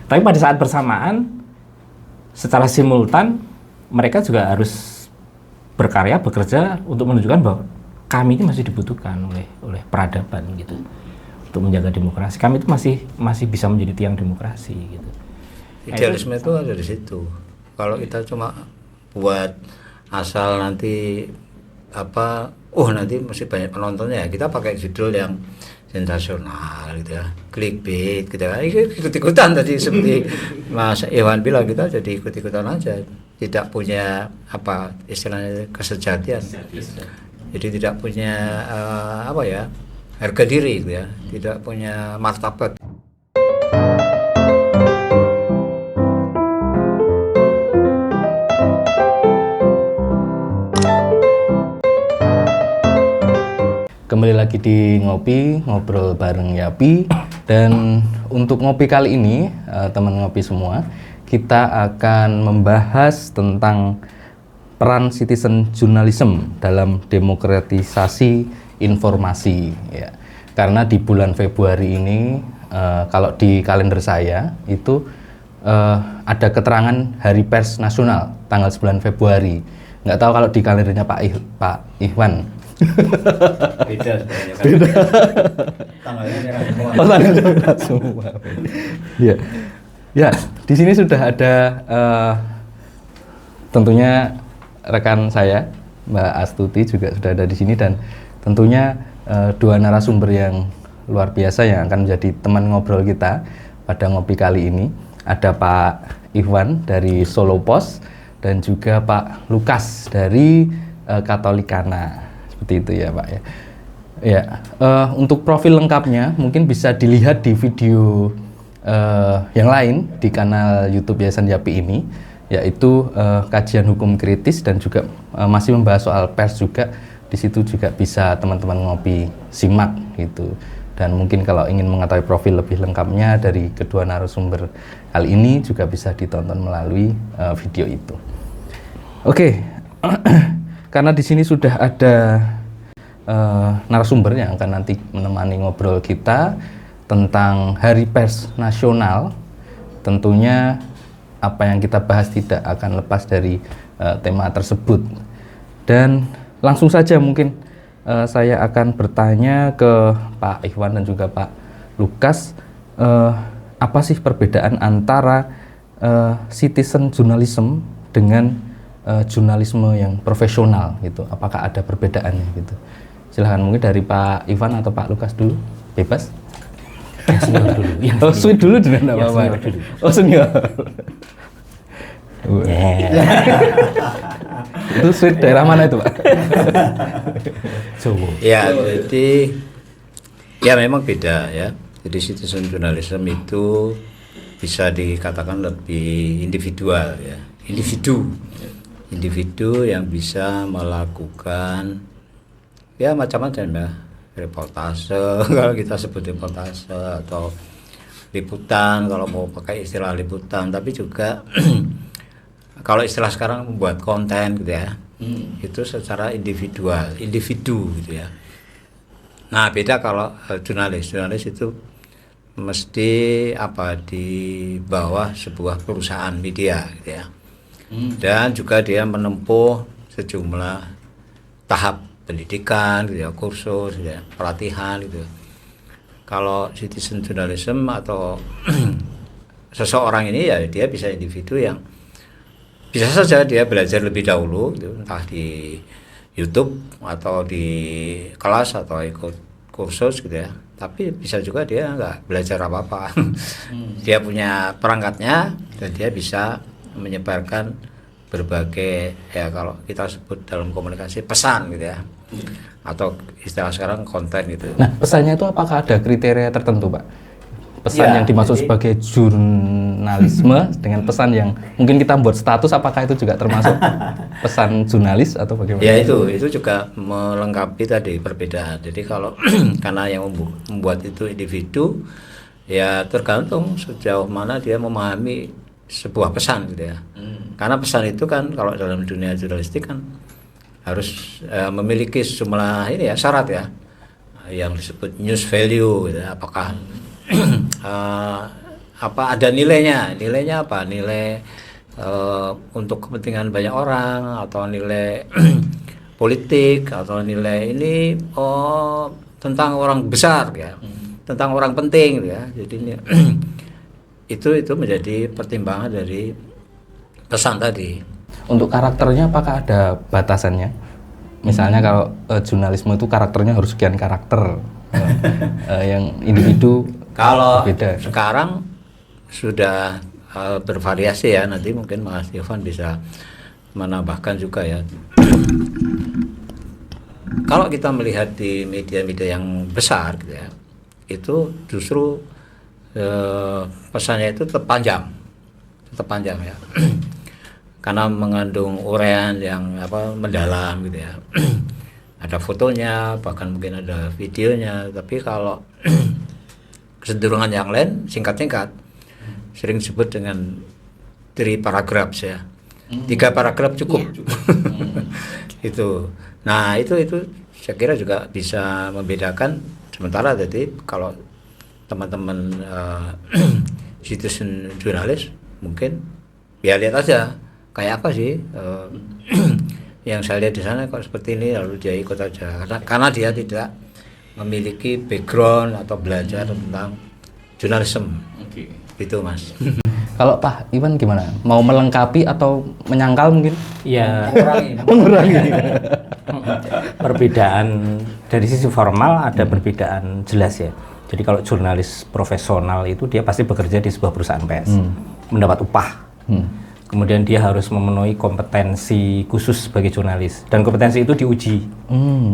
Tapi pada saat bersamaan, secara simultan, mereka juga harus berkarya, bekerja untuk menunjukkan bahwa kami ini masih dibutuhkan oleh peradaban gitu, untuk menjaga demokrasi. Kami itu masih bisa menjadi tiang demokrasi gitu. Idealisme itu ada di situ. Kalau kita cuma buat asal nanti nanti masih banyak penontonnya ya, kita pakai judul yang sensasional gitu ya, clickbait gitu ya, ikut-ikutan tadi seperti Mas Iwan bilang, kita jadi ikut-ikutan aja, tidak punya istilahnya kesejatian, jadi tidak punya harga diri gitu ya, tidak punya martabat. Kembali lagi di ngobrol bareng Yapi. Dan untuk ngopi kali ini, teman ngopi semua, kita akan membahas tentang peran citizen journalism dalam demokratisasi informasi ya. Karena di bulan Februari ini, kalau di kalender saya itu ada keterangan Hari Pers Nasional tanggal 9 Februari. Nggak tahu kalau di kalendernya Pak Iwan. Beda. Tanggalnya merah semua. Ya, di sini sudah ada tentunya rekan saya Mbak Astuti juga sudah ada di sini, dan tentunya dua narasumber yang luar biasa yang akan menjadi teman ngobrol kita pada ngopi kali ini. Ada Pak Iwan dari Solo Post dan juga Pak Lukas dari Katolikana. Seperti itu ya Pak ya. Ya, untuk profil lengkapnya mungkin bisa dilihat di video yang lain di kanal YouTube Yayasan Yapi ini, yaitu kajian hukum kritis dan juga masih membahas soal pers juga. Di situ juga bisa teman-teman ngopi simak gitu. Dan mungkin kalau ingin mengetahui profil lebih lengkapnya dari kedua narasumber kali ini juga bisa ditonton melalui video itu. Oke. Karena di sini sudah ada narasumber yang akan nanti menemani ngobrol kita tentang Hari Pers Nasional, tentunya apa yang kita bahas tidak akan lepas dari tema tersebut. Dan langsung saja mungkin saya akan bertanya ke Pak Iwan dan juga Pak Lukas, apa sih perbedaan antara citizen journalism dengan jurnalisme yang profesional gitu? Apakah ada perbedaannya gitu? Silahkan mungkin dari Pak Iwan atau Pak Lukas dulu, bebas. Yang senior dulu. Sweet dulu dengan apa? Oh senior. Itu sweet daerah mana itu Pak? Jawa. Ya, jadi ya memang beda ya. Jadi citizen journalism itu bisa dikatakan lebih individual ya, individu yang bisa melakukan ya macam-macam ya, reportase kalau kita sebut reportase, atau liputan kalau mau pakai istilah liputan, tapi juga kalau istilah sekarang membuat konten gitu ya, itu secara individu gitu ya. Nah beda kalau jurnalis itu mesti di bawah sebuah perusahaan media gitu ya. Dan juga dia menempuh sejumlah tahap pendidikan gitu ya, kursus gitu ya, pelatihan gitu. Kalau citizen journalism atau seseorang ini ya dia bisa individu yang bisa saja dia belajar lebih dahulu gitu, entah di YouTube atau di kelas atau ikut kursus gitu ya, tapi bisa juga dia nggak belajar apa-apa. Dia punya perangkatnya dan dia bisa menyebarkan berbagai ya, kalau kita sebut dalam komunikasi pesan gitu ya, atau istilah sekarang konten gitu. Nah pesannya itu apakah ada kriteria tertentu Pak? Pesan ya, yang dimaksud sebagai jurnalisme dengan pesan yang mungkin kita buat status, apakah itu juga termasuk pesan jurnalis atau bagaimana? Ya itu juga melengkapi tadi perbedaan. Jadi kalau karena yang membuat itu individu, ya tergantung sejauh mana dia memahami sebuah pesan gitu ya. Karena pesan itu kan kalau dalam dunia jurnalistik kan harus memiliki sejumlah ini ya, syarat ya, yang disebut news value gitu ya. Apakah apa ada nilainya apa nilai untuk kepentingan banyak orang atau nilai politik atau nilai ini tentang orang besar ya, tentang orang penting ya. Jadi ini itu menjadi pertimbangan dari pesan tadi. Untuk karakternya apakah ada batasannya? Misalnya kalau jurnalisme itu karakternya harus sekian karakter, yang individu Kalau beda. sekarang sudah bervariasi ya, nanti mungkin Mas Irfan bisa menambahkan juga ya. Kalau kita melihat di media-media yang besar gitu ya, itu justru pesannya itu tetap panjang ya. Karena mengandung uraian yang mendalam gitu ya. Ada fotonya, bahkan mungkin ada videonya, tapi kalau kecenderungan yang lain singkat-singkat, sering disebut dengan 3 paragraf ya, 3 paragraf cukup. Itu, nah itu saya kira juga bisa membedakan. Sementara tadi kalau teman-teman citizen jurnalis mungkin ya lihat aja kayak apa sih yang saya lihat di sana kok seperti ini, lalu dia ikut aja karena dia tidak memiliki background atau belajar tentang jurnalisme. Itu Mas. Kalau Pak Iwan gimana? Mau melengkapi atau menyangkal mungkin? Ya, Mengurangi. perbedaan dari sisi formal ada perbedaan jelas ya. Jadi kalau jurnalis profesional itu dia pasti bekerja di sebuah perusahaan pers, mendapat upah. Kemudian dia harus memenuhi kompetensi khusus sebagai jurnalis, dan kompetensi itu diuji.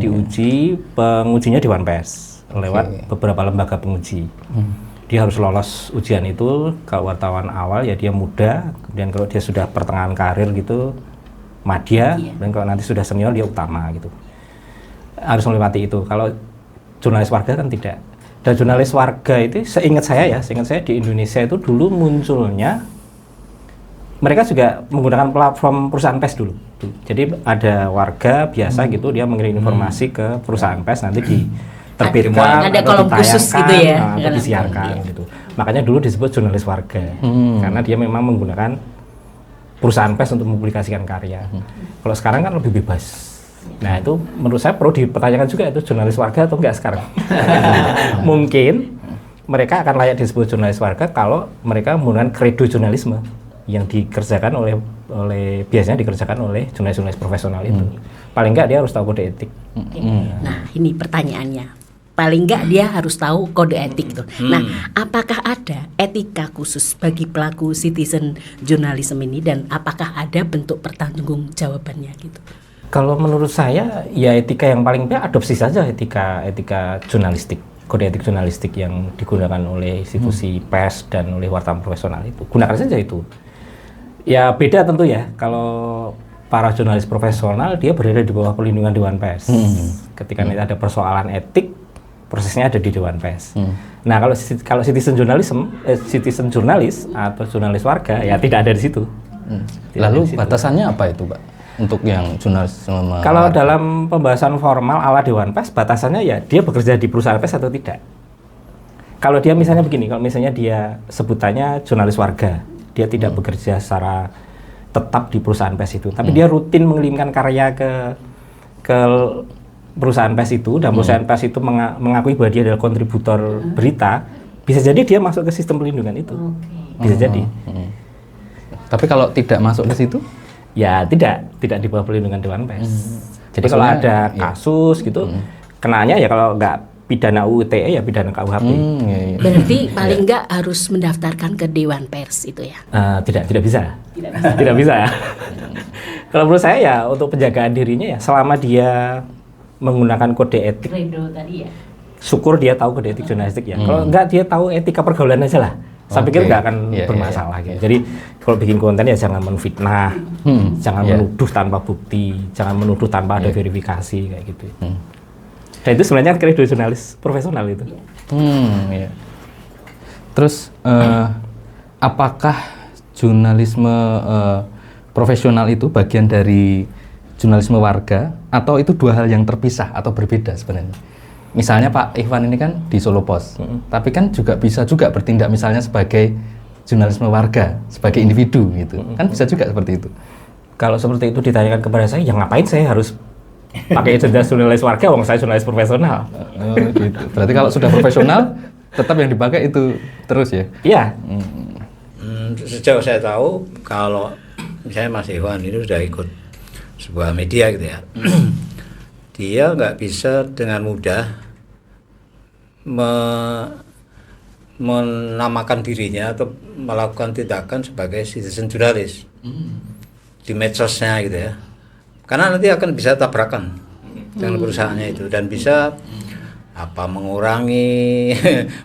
Diuji, pengujinya Dewan Pers lewat beberapa lembaga penguji. Dia harus lolos ujian itu. Kalau wartawan awal ya dia muda, kemudian kalau dia sudah pertengahan karir gitu madya, dan kalau nanti sudah senior dia utama gitu. Harus melewati itu. Kalau jurnalis warga kan tidak. Dan jurnalis warga itu seingat saya di Indonesia itu dulu munculnya mereka juga menggunakan platform perusahaan pers dulu. Jadi ada warga biasa gitu, dia mengirim informasi ke perusahaan pers, nanti diterbitkan, ada kolom khusus gitu ya, atau disiarkan gitu. Makanya dulu disebut jurnalis warga, karena dia memang menggunakan perusahaan pers untuk mempublikasikan karya. Kalau sekarang kan lebih bebas. Nah itu menurut saya perlu dipertanyakan juga, itu jurnalis warga atau enggak sekarang. Mungkin mereka akan layak disebut jurnalis warga kalau mereka menggunakan kredo jurnalisme yang dikerjakan biasanya dikerjakan oleh jurnalis-jurnalis profesional itu. Paling enggak dia harus tahu kode etik. Nah ini pertanyaannya, paling enggak dia harus tahu kode etik itu. Nah apakah ada etika khusus bagi pelaku citizen journalism ini, dan apakah ada bentuk pertanggungjawabannya gitu? Kalau menurut saya ya etika yang paling baik adopsi saja etika jurnalistik, kode etik jurnalistik yang digunakan oleh institusi pers dan oleh wartawan profesional itu. Gunakan saja itu. Ya beda tentu ya, kalau para jurnalis profesional dia berada di bawah perlindungan Dewan Pers. Ketika nanti ada persoalan etik, prosesnya ada di Dewan Pers. Nah kalau citizen jurnalis atau jurnalis warga ya tidak ada di situ. Lalu batasannya apa itu Pak? Untuk yang jurnalis kalau dalam pembahasan formal ala Dewan Pers, batasannya ya dia bekerja di perusahaan pers atau tidak. Kalau dia misalnya begini, kalau misalnya dia sebutannya jurnalis warga, dia tidak bekerja secara tetap di perusahaan pers itu, tapi dia rutin mengirimkan karya ke perusahaan pers itu, dan perusahaan pers itu mengakui bahwa dia adalah kontributor berita, bisa jadi dia masuk ke sistem pelindungan itu. Bisa jadi. Tapi kalau tidak masuk ke situ? Ya tidak di bawah perlindungan Dewan Pers. Jadi kalau ada kasus gitu, kenanya ya kalau nggak pidana UU ITE ya pidana KUHP. Berarti paling enggak harus mendaftarkan ke Dewan Pers itu ya? Tidak bisa. Tidak bisa ya. Kalau menurut saya ya untuk penjagaan dirinya ya selama dia menggunakan kode etik. Kredo tadi ya. Syukur dia tahu kode etik jurnalistik ya. Kalau enggak dia tahu etika pergaulan aja lah. Saya pikir nggak akan bermasalah gitu. Jadi kalau bikin konten ya jangan menfitnah, jangan menuduh tanpa bukti, jangan menuduh tanpa ada verifikasi kayak gitu. Dan itu sebenarnya kredo jurnalis profesional itu. Terus apakah jurnalisme profesional itu bagian dari jurnalisme warga, atau itu dua hal yang terpisah atau berbeda sebenarnya? misalnya Pak Ikhwan ini kan di Solo Pos, tapi kan juga bisa juga bertindak misalnya sebagai jurnalisme warga, sebagai individu gitu, kan bisa juga seperti itu. Kalau seperti itu ditanyakan kepada saya, ya ngapain saya harus pakai ijazah jurnalis warga, wong saya jurnalis profesional. Oh, gitu. Berarti kalau sudah profesional, tetap yang dipakai itu terus ya? Iya. Sejauh saya tahu, kalau misalnya Mas Iwan ini sudah ikut sebuah media gitu ya, dia nggak bisa dengan mudah menamakan dirinya atau melakukan tindakan sebagai citizen jurnalis di medsosnya gitu ya, karena nanti akan bisa tabrakan dengan perusahaannya itu dan bisa mengurangi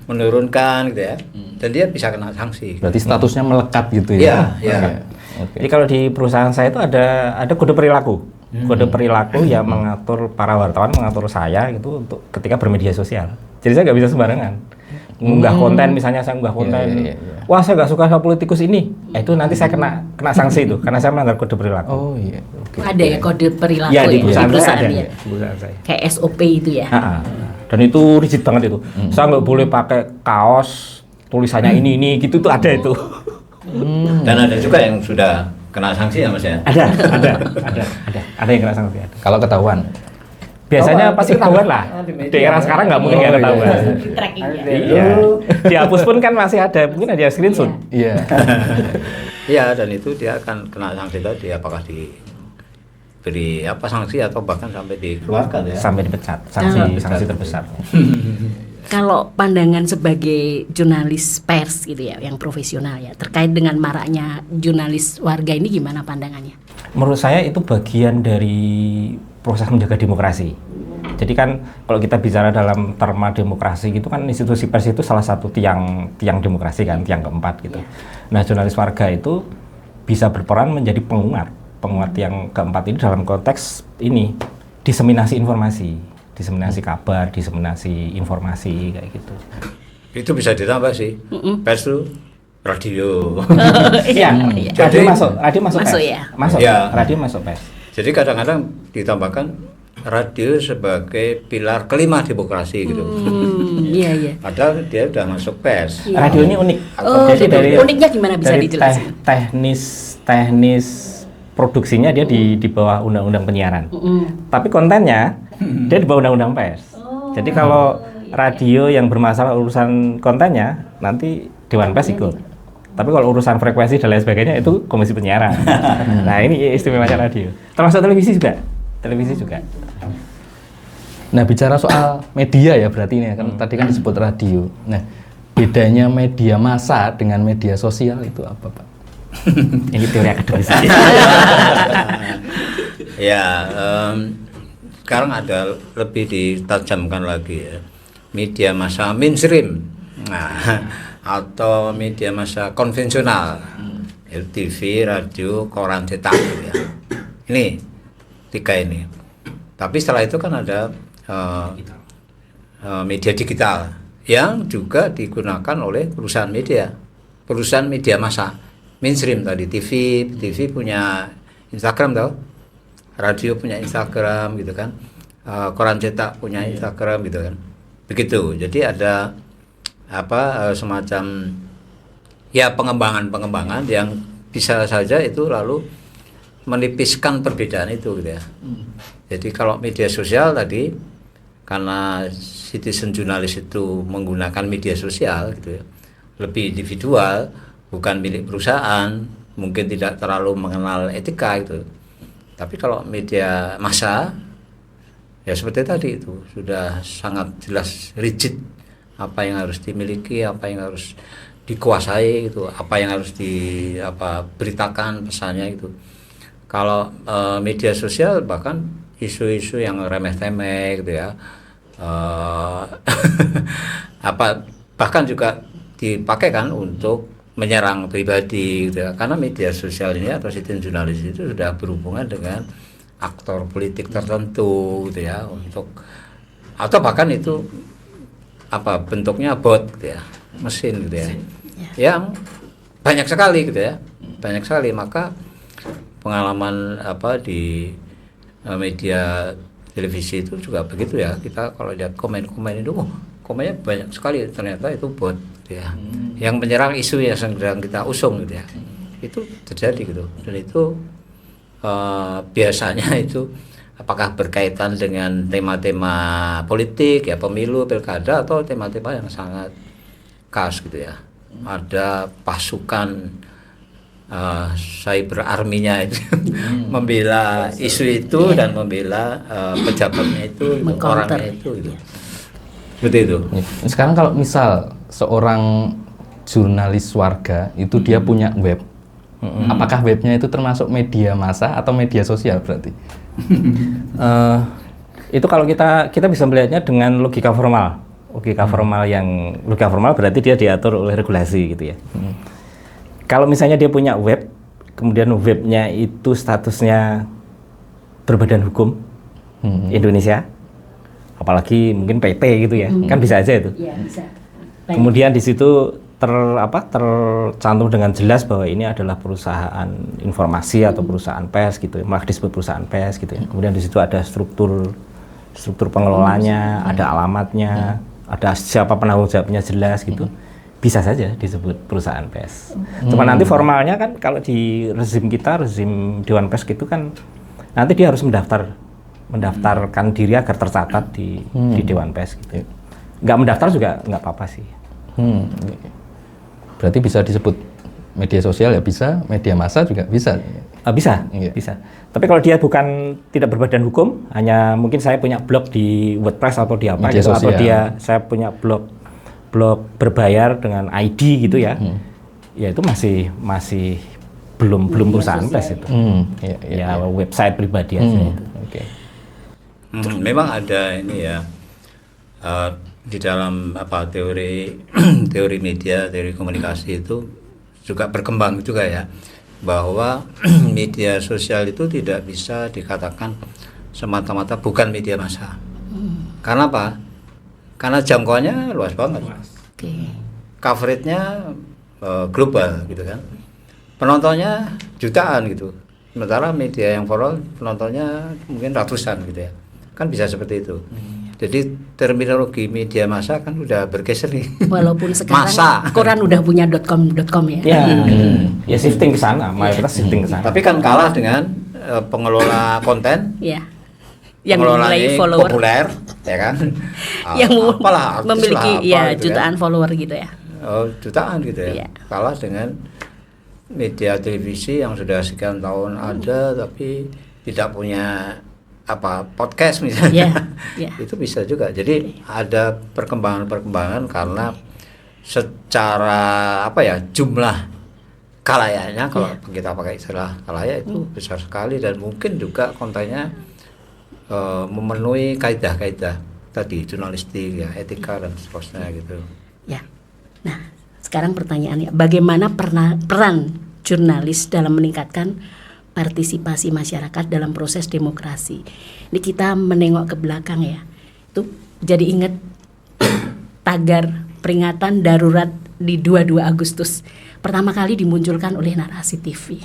menurunkan gitu ya, dan dia bisa kena sanksi. Berarti statusnya melekat gitu ya? Iya. Oke. Jadi kalau di perusahaan saya itu ada kode perilaku. Kode perilaku yang mengatur para wartawan, mengatur saya gitu untuk ketika bermedia sosial. Jadi saya nggak bisa sembarangan mengunggah konten, misalnya saya unggah konten, wah saya nggak suka sama politikus ini, itu nanti saya kena sanksi itu karena saya melanggar kode perilaku. Oh iya. Okay. Ada ya kode perilaku Ya, di ya, perusahaan saya ada, ya. di perusahaan saya. Kayak SOP itu ya. Dan itu rigid banget itu. Saya nggak boleh pakai kaos tulisannya ini gitu tuh ada itu. Dan ada juga yang sudah kena sanksi ya Mas ya? Ada yang kena sanksi. Ada. Kalau ketahuan? Biasanya pasti ketahuan lah. Di era sekarang nggak mungkin nggak ketahuan. Di tracking ya. Iya. Dihapus pun kan masih ada, mungkin ada screenshot. Iya. Iya, dan itu dia akan kena sanksi tadi, apakah diberi sanksi atau bahkan sampai dikeluarkan ya. Sampai dipecat, sanksi terbesar. Kalau pandangan sebagai jurnalis pers gitu ya, yang profesional ya, terkait dengan maraknya jurnalis warga ini gimana pandangannya? Menurut saya itu bagian dari proses menjaga demokrasi. Jadi kan kalau kita bicara dalam terma demokrasi gitu kan institusi pers itu salah satu tiang demokrasi kan, tiang keempat gitu. Nah, jurnalis warga itu bisa berperan menjadi penguat yang keempat ini dalam konteks ini diseminasi informasi, diseminasi kabar, diseminasi informasi kayak gitu. Itu bisa ditambah sih. Pers itu radio. Iya, radio masuk Masuk pers. ya? Masuk. Ya. Radio masuk pers. Jadi kadang-kadang ditambahkan radio sebagai pilar kelima demokrasi gitu. Iya. Padahal dia udah masuk pers. Radio ini unik. Oh, Jadi uniknya gimana bisa dari dijelaskan? teknis produksinya dia di bawah undang-undang penyiaran. Tapi kontennya dia di bawah undang-undang pers. Jadi kalau radio yang bermasalah urusan kontennya nanti Dewan Pers ikut. Tapi kalau urusan frekuensi dan lain sebagainya itu Komisi Penyiaran. Nah, ini istimewanya radio. Termasuk televisi juga. Nah, bicara soal media ya berarti ini kan tadi kan disebut radio. Nah, bedanya media massa dengan media sosial itu apa, Pak? Ini teori akademis. Ya, sekarang ada lebih ditajamkan lagi ya. Media massa mainstream. Nah, atau media massa konvensional, TV, radio, koran cetak gitu ya. Ini tiga ini. Tapi setelah itu kan ada media digital yang juga digunakan oleh perusahaan media massa mainstream tadi. TV punya Instagram tau, radio punya Instagram gitu kan, koran cetak punya Instagram gitu kan. Begitu. Jadi ada semacam ya pengembangan yang bisa saja itu lalu menipiskan perbedaan itu gitu ya. Jadi kalau media sosial tadi karena citizen jurnalis itu menggunakan media sosial gitu ya, lebih individual, bukan milik perusahaan, mungkin tidak terlalu mengenal etika gitu. Tapi kalau media massa ya seperti tadi itu sudah sangat jelas rigid apa yang harus dimiliki, apa yang harus dikuasai itu, apa yang harus beritakan pesannya itu. Kalau media sosial bahkan isu-isu yang remeh-temeh gitu ya, bahkan juga dipakai kan untuk menyerang pribadi gitu ya. Karena media sosial ini atau citizen jurnalis itu sudah berhubungan dengan aktor politik tertentu gitu ya, atau bahkan itu bentuknya bot gitu ya, mesin gitu ya, yang banyak sekali gitu ya, banyak sekali. Maka pengalaman di media televisi itu juga begitu ya. Kita kalau lihat komen-komen itu, komennya banyak sekali, ternyata itu bot ya. Yang menyerang isu yang sedang kita usung gitu ya. Itu terjadi gitu. Dan itu biasanya itu apakah berkaitan dengan tema-tema politik ya, pemilu, pilkada, atau tema-tema yang sangat khas gitu ya. Ada pasukan cyber army-nya itu membela isu itu dan membela pejabatnya itu, orangnya itu gitu. Seperti itu. Sekarang kalau misal seorang jurnalis warga itu dia punya web, apakah webnya itu termasuk media massa atau media sosial berarti? Itu kalau kita bisa melihatnya dengan logika formal. Logika formal berarti dia diatur oleh regulasi gitu ya. Kalau misalnya dia punya web, kemudian webnya itu statusnya berbadan hukum Indonesia, apalagi mungkin PT gitu ya, kan bisa aja itu. Ya, bisa. Kemudian di situ tercantum dengan jelas bahwa ini adalah perusahaan informasi atau perusahaan pers gitu, malah disebut perusahaan pers gitu ya. Kemudian di situ ada struktur pengelolanya, ada alamatnya, ada siapa penanggung jawabnya jelas gitu. Bisa saja disebut perusahaan pers. Cuma nanti formalnya kan kalau di rezim kita, rezim Dewan Pers gitu kan, nanti dia harus mendaftarkan diri agar tercatat di Dewan Pers gitu. Nggak mendaftar juga nggak apa-apa sih. Berarti bisa disebut media sosial ya bisa, media massa juga bisa. Bisa. Tapi kalau dia tidak berbadan hukum, hanya mungkin saya punya blog di WordPress atau di apa media gitu, sosial. atau saya punya blog berbayar dengan ID gitu ya. Ya itu masih belum perusahaan pers itu. Ya website pribadi aja itu. Oke. Memang ada ini ya. Di dalam teori media, teori komunikasi itu juga berkembang juga ya, bahwa media sosial itu tidak bisa dikatakan semata-mata bukan media massa. Karena apa? Karena jangkauannya luas banget. Coverage-nya global gitu kan. Penontonnya jutaan gitu. Sementara media yang formal penontonnya mungkin ratusan gitu ya. Kan bisa seperti itu. Jadi terminologi media massa kan udah bergeser nih. Walaupun sekarang koran udah punya .com ya. Ya shifting ke sana, mayoritas shifting ke sana. Tapi kan kalah dengan pengelola konten. Ya. Yang mulai follower populer, ya kan? Yang apalah, memiliki gitu jutaan follower gitu ya. Jutaan gitu ya. Kalah dengan media televisi yang sudah sekian tahun ada tapi tidak punya podcast misalnya. Itu bisa juga. Jadi ada perkembangan karena secara jumlah kalayanya, kalau kita pakai istilah kalayak itu besar sekali, dan mungkin juga kontennya memenuhi kaidah-kaidah tadi jurnalistik ya, etika dan seterusnya gitu. Ya. Nah, sekarang pertanyaannya, bagaimana peran jurnalis dalam meningkatkan partisipasi masyarakat dalam proses demokrasi? Ini kita menengok ke belakang ya. Itu jadi ingat tagar peringatan darurat di 22 Agustus pertama kali dimunculkan oleh Narasi TV.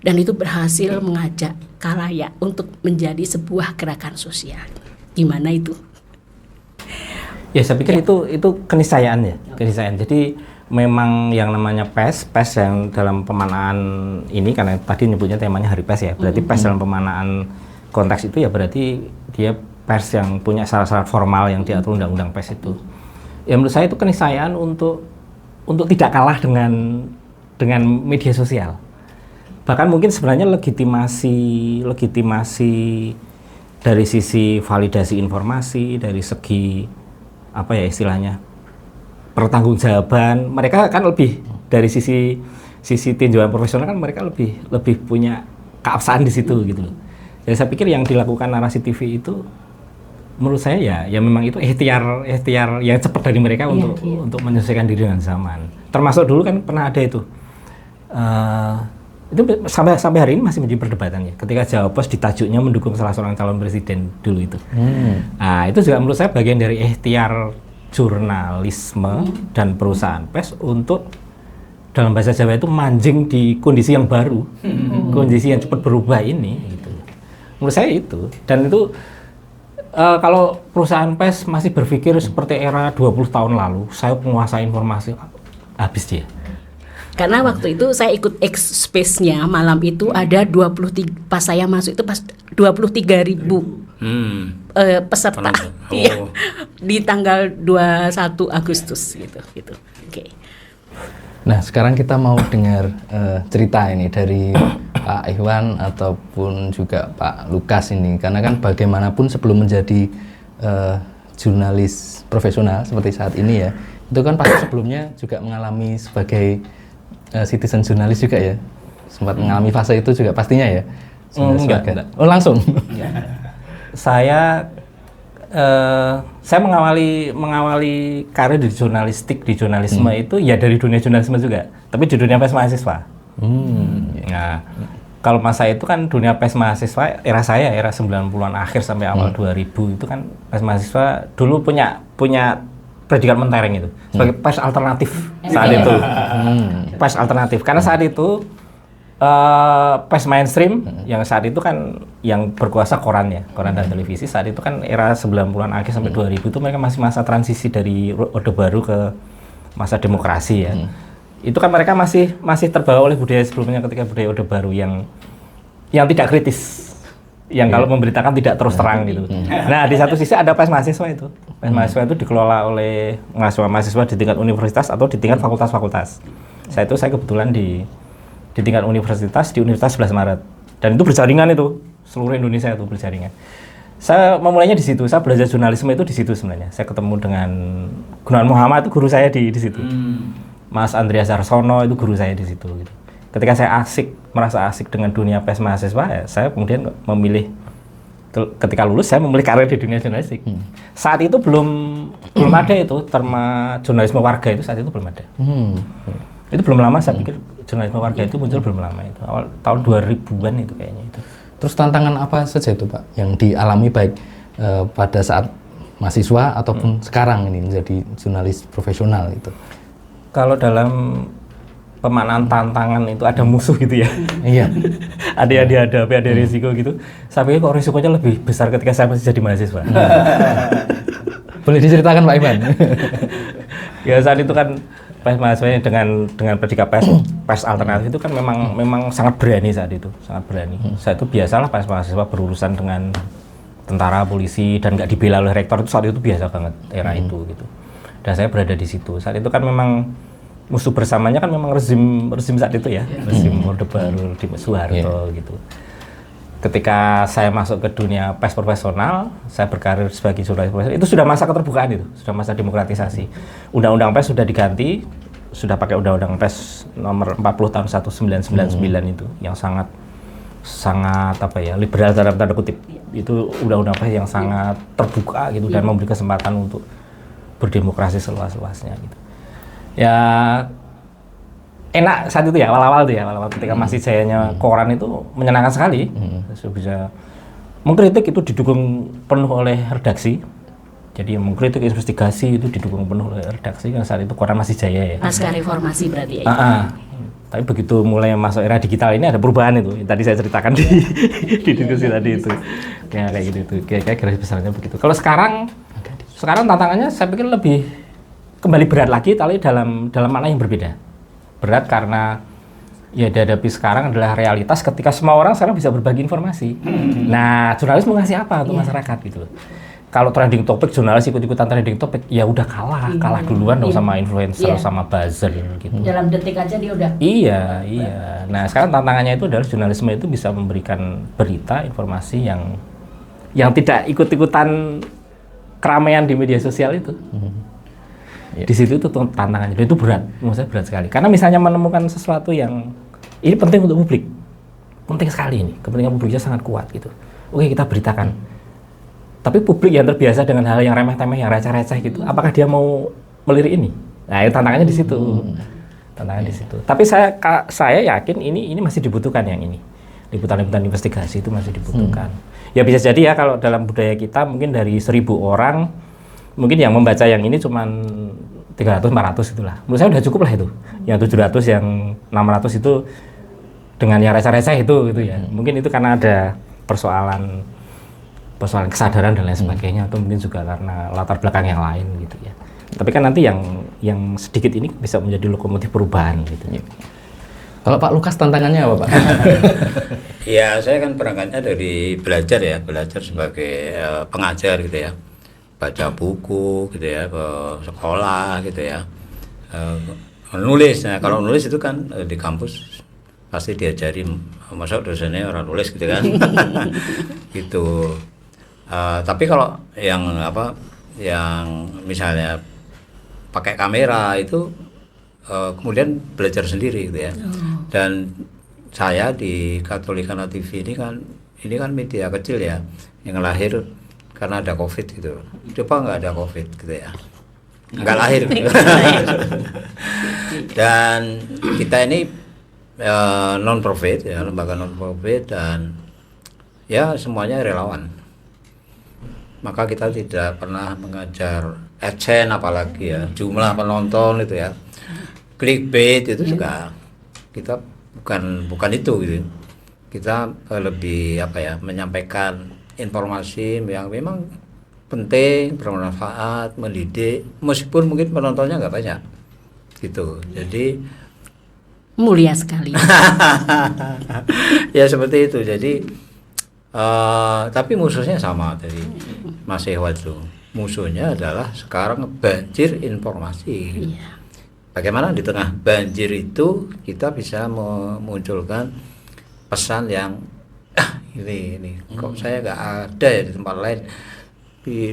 Dan itu berhasil mengajak khalayak untuk menjadi sebuah gerakan sosial. Gimana itu? Ya saya pikir itu keniscayaan ya, keniscayaan. Jadi memang yang namanya pers yang dalam pemanaan ini, karena tadi nyebutnya temanya Hari Pers ya, berarti pers dalam pemanaan konteks itu ya berarti dia pers yang punya syarat-syarat formal yang diatur undang-undang pers itu. Ya menurut saya itu keniscayaan untuk tidak kalah dengan media sosial. Bahkan mungkin sebenarnya legitimasi dari sisi validasi informasi, dari segi istilahnya pertanggungjawaban, mereka kan lebih dari sisi tinjauan profesional kan mereka lebih punya keabsahan di situ gitu loh. Jadi saya pikir yang dilakukan Narasi TV itu menurut saya ya memang itu ikhtiar yang cepat dari mereka untuk menyesuaikan diri dengan zaman. Termasuk dulu kan pernah ada itu sampai hari ini masih menjadi perdebatan ya. Ketika Jawa Pos ditajuknya mendukung salah seorang calon presiden dulu itu. Nah, itu juga menurut saya bagian dari ikhtiar jurnalisme dan perusahaan pers untuk dalam bahasa Jawa itu mancing di kondisi yang baru, kondisi yang cepat berubah ini gitu. Menurut saya itu, dan itu Kalau perusahaan pers masih berpikir seperti era 20 tahun lalu, saya penguasa informasi, habis dia. Karena waktu itu saya ikut X-Space-nya malam itu ada 23, pas saya masuk itu pas 23.000 peserta. Penonton. Iya. Oh. Di tanggal 21 Agustus gitu. Oke. Nah, sekarang kita mau dengar cerita ini dari Pak Ikhwan ataupun juga Pak Lukas ini, karena kan bagaimanapun sebelum menjadi jurnalis profesional seperti saat ini ya, itu kan pasti sebelumnya juga mengalami sebagai citizen jurnalis juga ya, sempat mengalami fase itu juga pastinya ya. Enggak. Oh langsung. Saya mengawali karir di jurnalistik, di jurnalisme itu ya dari dunia jurnalisme juga, tapi di dunia pers mahasiswa. Nah, kalau masa itu kan dunia pers mahasiswa era saya, era 90-an akhir sampai awal 2000 itu kan pers mahasiswa dulu punya predikat mentereng itu sebagai pers alternatif saat itu. Pers alternatif karena saat itu pers mainstream yang saat itu kan yang berkuasa koran dan televisi, saat itu kan era 90-an akhir sampai 2000 itu mereka masih masa transisi dari Orde Baru ke masa demokrasi ya. Itu kan mereka masih terbawa oleh budaya sebelumnya ketika budaya Orde Baru yang tidak kritis, yang kalau memberitakan tidak terus terang gitu. Nah, di satu sisi ada pers mahasiswa itu. Pers mahasiswa itu dikelola oleh mahasiswa di tingkat universitas atau di tingkat fakultas-fakultas. Saya kebetulan di tingkat universitas, di Universitas 11 Maret. Dan itu berjaringan itu, seluruh Indonesia itu berjaringan. Saya memulainya di situ, saya belajar jurnalisme itu di situ sebenarnya. Saya ketemu dengan Gunawan Muhammad, itu guru saya di situ. Mas Andreas Arsono itu guru saya di situ gitu. Ketika saya merasa asik dengan dunia pers mahasiswa, ya, saya kemudian memilih, ketika lulus saya memilih karir di dunia jurnalistik. Saat itu belum ada itu terma jurnalisme warga itu, saat itu belum ada. Itu belum lama, saya pikir jurnalisme warga itu muncul belum lama, itu awal tahun 2000-an itu kayaknya itu. Terus tantangan apa saja itu Pak yang dialami baik pada saat mahasiswa ataupun sekarang ini menjadi jurnalis profesional itu? Kalau dalam pemaknaan tantangan itu ada musuh gitu ya. Iya. Ada yang dihadapi, ada risiko gitu. Saya pikir kok risikonya lebih besar ketika saya masih jadi mahasiswa. Boleh diceritakan Pak Iwan? Ya saat itu kan pers mahasiswa dengan predikat pers alternatif itu kan memang sangat berani saat itu, sangat berani. Saat itu biasalah pers mahasiswa berurusan dengan tentara, polisi dan nggak dibela oleh rektor, itu saat itu biasa banget era itu gitu. Dan saya berada di situ. Saat itu kan memang musuh bersamanya kan memang rezim saat itu ya, rezim Orde Baru di Soeharto gitu. Ketika saya masuk ke dunia pers profesional, saya berkarir sebagai jurnalis profesional, itu sudah masa keterbukaan itu, sudah masa demokratisasi. Undang-undang pers sudah diganti, sudah pakai undang-undang pers nomor 40 tahun 1999 itu, yang sangat apa ya, liberal dalam tanda kutip. Itu undang-undang pers yang sangat terbuka gitu dan memberi kesempatan untuk berdemokrasi seluas-luasnya gitu. Ya enak saat itu ya, awal-awal ketika masih jayanya koran itu menyenangkan sekali. Bisa mengkritik itu didukung penuh oleh redaksi. Jadi mengkritik investigasi itu didukung penuh oleh redaksi, karena saat itu koran masih jaya ya. Pasca reformasi berarti ya. Tapi begitu mulai masuk era digital ini ada perubahan itu. Tadi saya ceritakan di diskusi tadi itu. Ya kayak gitu itu. Kayak garis besarnya begitu. Kalau sekarang tantangannya saya pikir lebih kembali berat lagi, tapi dalam makna yang berbeda. Berat karena ya dihadapi sekarang adalah realitas ketika semua orang sekarang bisa berbagi informasi. Nah, jurnalis mau ngasih apa untuk masyarakat gitu. Kalau trending topik, jurnalis ikut-ikutan trending topik, ya udah kalah duluan dong sama influencer, sama buzzer gitu. Dalam detik aja dia udah. Iya. Nah, sekarang tantangannya itu adalah jurnalisme itu bisa memberikan berita, informasi yang tidak ikut-ikutan keramaian di media sosial itu. Di situ itu tantangannya, dan itu berat, menurut saya berat sekali. Karena misalnya menemukan sesuatu yang ini penting untuk publik, penting sekali ini, kepentingan publiknya sangat kuat gitu. Oke, kita beritakan. Tapi publik yang terbiasa dengan hal yang remeh-temeh, yang receh-receh gitu, apakah dia mau melirik ini? Nah, itu tantangannya di situ. Tantangan di situ. Tapi saya yakin ini masih dibutuhkan yang ini. Liputan-liputan investigasi itu masih dibutuhkan. Ya bisa jadi ya kalau dalam budaya kita mungkin dari 1.000 orang mungkin yang membaca yang ini cuman 300-400 itulah. Menurut saya udah cukup lah itu. Yang 700, yang 600 itu dengan yang receh-receh itu gitu ya. Mungkin itu karena ada persoalan persoalan kesadaran dan lain sebagainya, atau mungkin juga karena latar belakang yang lain gitu ya. Tapi kan nanti yang sedikit ini bisa menjadi lokomotif perubahan gitu. Kalau Pak Lukas tantangannya apa Pak? Ya, saya kan berangkatnya dari belajar sebagai pengajar gitu ya, baca buku gitu ya, ke sekolah gitu ya, nulis. Nah, kalau nulis itu kan di kampus pasti diajari, masa dosennya orang nulis gitu kan. Gitu. Tapi kalau yang misalnya pakai kamera itu kemudian belajar sendiri gitu ya. Dan saya di Katolikana TV ini kan media kecil ya, yang lahir karena ada COVID gitu. Coba nggak ada COVID gitu ya, nggak lahir gitu. Dan kita ini non profit ya, lembaga non profit, dan ya semuanya relawan. Maka kita tidak pernah mengajar AdSense, apalagi ya jumlah penonton itu ya, clickbait itu juga kita bukan itu gitu. Kita lebih menyampaikan informasi yang memang penting, bermanfaat, mendidik, meskipun mungkin penontonnya nggak banyak gitu. Jadi mulia sekali. Ya seperti itu. Jadi tapi musuhnya sama tadi Mas Ehwat tuh. Musuhnya adalah sekarang banjir informasi. Iya. Bagaimana di tengah banjir itu kita bisa memunculkan pesan yang ini kok saya nggak ada ya di tempat lain,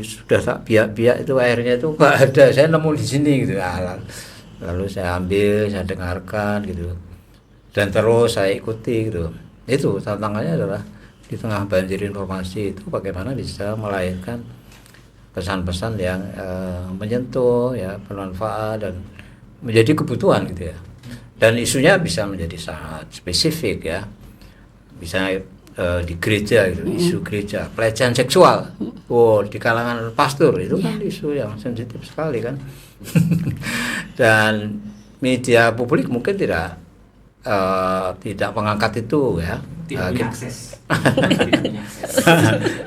sudah tak biak-biak itu airnya itu nggak ada, saya nemu di sini gitu. Lalu saya ambil, saya dengarkan gitu, dan terus saya ikuti gitu. Itu tantangannya adalah di tengah banjir informasi itu bagaimana bisa melahirkan pesan-pesan yang menyentuh ya, bermanfaat dan menjadi kebutuhan gitu ya. Dan isunya bisa menjadi sangat spesifik ya, bisa di gereja gitu, isu gereja, pelecehan seksual, di kalangan pastor itu kan isu yang sensitif sekali kan. Dan media publik mungkin tidak mengangkat itu ya. Tidak punya akses.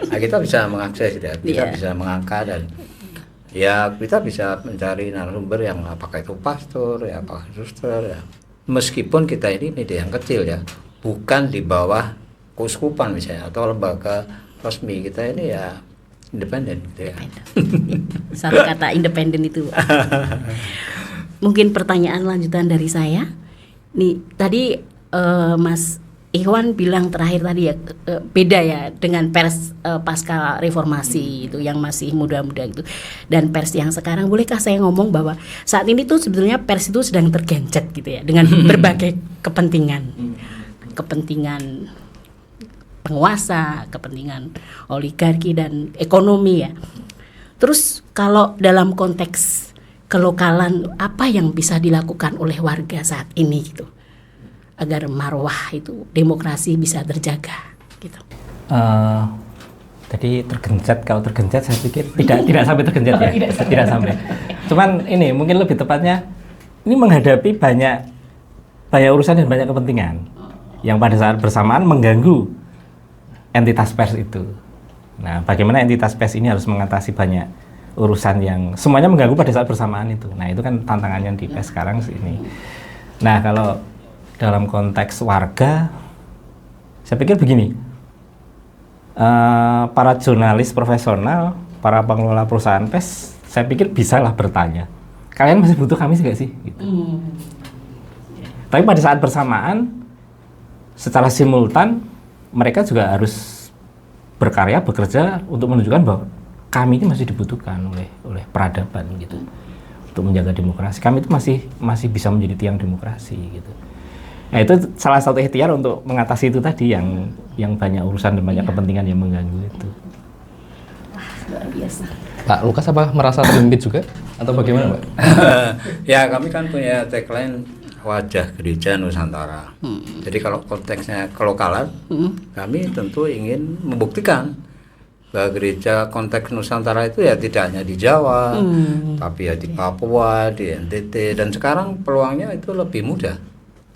Nah, kita bisa mengakses ya, kita bisa mengangkat, dan ya kita bisa mencari narasumber yang apakah itu pastor ya, apakah suster ya. Meskipun kita ini media yang kecil ya, bukan di bawah keuskupan misalnya atau lembaga resmi, kita ini ya independen gitu ya. Satu kata independen itu. Mungkin pertanyaan lanjutan dari saya. Nih tadi Mas Ikhwan bilang terakhir tadi ya, beda ya dengan pers pasca reformasi itu yang masih muda-muda gitu, dan pers yang sekarang. Bolehkah saya ngomong bahwa saat ini tuh sebetulnya pers itu sedang tergencet gitu ya, dengan berbagai kepentingan penguasa, kepentingan oligarki dan ekonomi ya. Terus kalau dalam konteks kelokalan, apa yang bisa dilakukan oleh warga saat ini gitu, agar marwah itu demokrasi bisa terjaga gitu? Jadi kalau tergencet saya pikir tidak sampai tergencet ya, tidak sampai. Cuman ini mungkin lebih tepatnya ini menghadapi banyak urusan dan banyak kepentingan yang pada saat bersamaan mengganggu entitas pers itu. Nah, bagaimana entitas pers ini harus mengatasi banyak urusan yang semuanya mengganggu pada saat bersamaan itu. Nah, itu kan tantangannya di pers sekarang ini. Nah, kalau dalam konteks warga, saya pikir begini, para jurnalis profesional, para pengelola perusahaan pers, saya pikir bisalah bertanya, kalian masih butuh kami nggak sih? Gitu. Tapi pada saat bersamaan, secara simultan, mereka juga harus berkarya, bekerja untuk menunjukkan bahwa kami ini masih dibutuhkan oleh peradaban gitu, untuk menjaga demokrasi. Kami itu masih bisa menjadi tiang demokrasi gitu. Nah, itu salah satu ikhtiar untuk mengatasi itu tadi yang banyak urusan dan banyak kepentingan yang mengganggu itu. Wah, luar biasa. Pak Lukas apa merasa terhimpit juga atau bagaimana Pak? Ya, kami kan punya tagline wajah gereja Nusantara. Jadi kalau konteksnya kelokalan, kami tentu ingin membuktikan bahwa gereja konteks Nusantara itu ya tidak hanya di Jawa, tapi ya di Papua, di NTT, dan sekarang peluangnya itu lebih mudah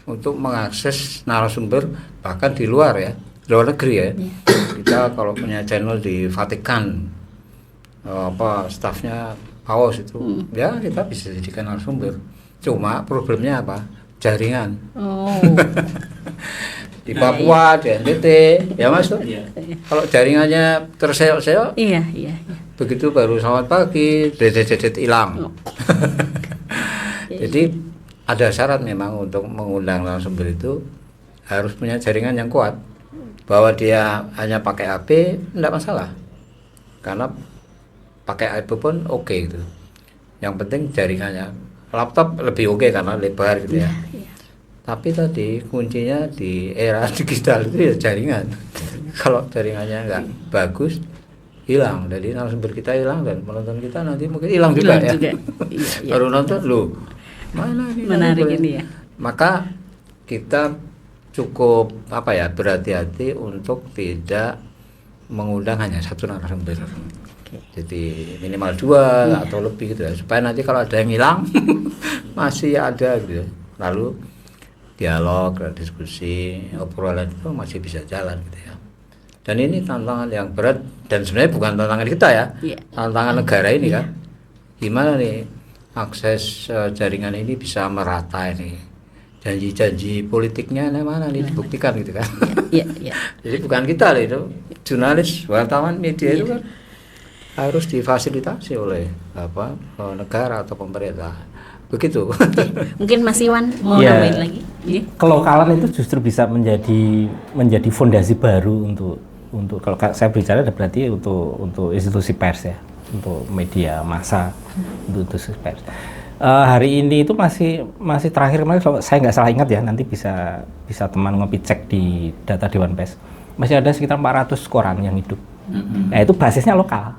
untuk mengakses narasumber bahkan di luar ya, luar negeri ya. kita kalau punya channel di Vatikan, stafnya paus itu, ya kita bisa jadikan narasumber. Cuma problemnya apa? Jaringan. Oh. Di Papua, di NTT, ya Mas tuh. Kalau jaringannya terseok-seok, Iya. begitu baru selamat pagi, dedet hilang. Jadi ada syarat memang untuk mengundang narasumber itu harus punya jaringan yang kuat. Bahwa dia hanya pakai HP tidak masalah, karena pakai HP pun oke gitu. Yang penting jaringannya. Laptop lebih oke karena lebar gitu ya. Tapi tadi kuncinya di era digital itu ya jaringan. Kalau jaringannya nggak bagus, hilang. Jadi narasumber kita hilang dan penonton kita nanti mungkin hilang juga ya. Iya. Baru nonton loh, mana ini Menarik narasumber? ini ya. Maka kita cukup berhati-hati untuk tidak mengundang hanya satu narasumber. Jadi minimal 2 atau lebih gitu ya, supaya nanti kalau ada yang hilang masih ada gitu ya. Lalu dialog, diskusi, obrolan itu masih bisa jalan gitu ya. Dan ini tantangan yang berat dan sebenarnya bukan tantangan kita ya, tantangan negara ini kan. Gimana nih akses jaringan ini bisa merata ini? Janji-janji politiknya mana nih dibuktikan gitu kan. Iya. Jadi bukan kita lah itu, jurnalis, wartawan, media itu kan harus difasilitasi oleh negara atau pemerintah. Begitu. Mungkin Mas Iwan mau Iya. nambahin lagi? Iya. Kelokalan itu justru bisa menjadi fondasi baru untuk kalau saya bicara berarti untuk institusi pers ya, untuk media massa, untuk institusi pers. Hari ini itu masih terakhir kemarin kalau saya nggak salah ingat ya, nanti bisa teman ngopi cek di data Dewan Pers, masih ada sekitar 400 koran yang hidup. Nah itu basisnya lokal.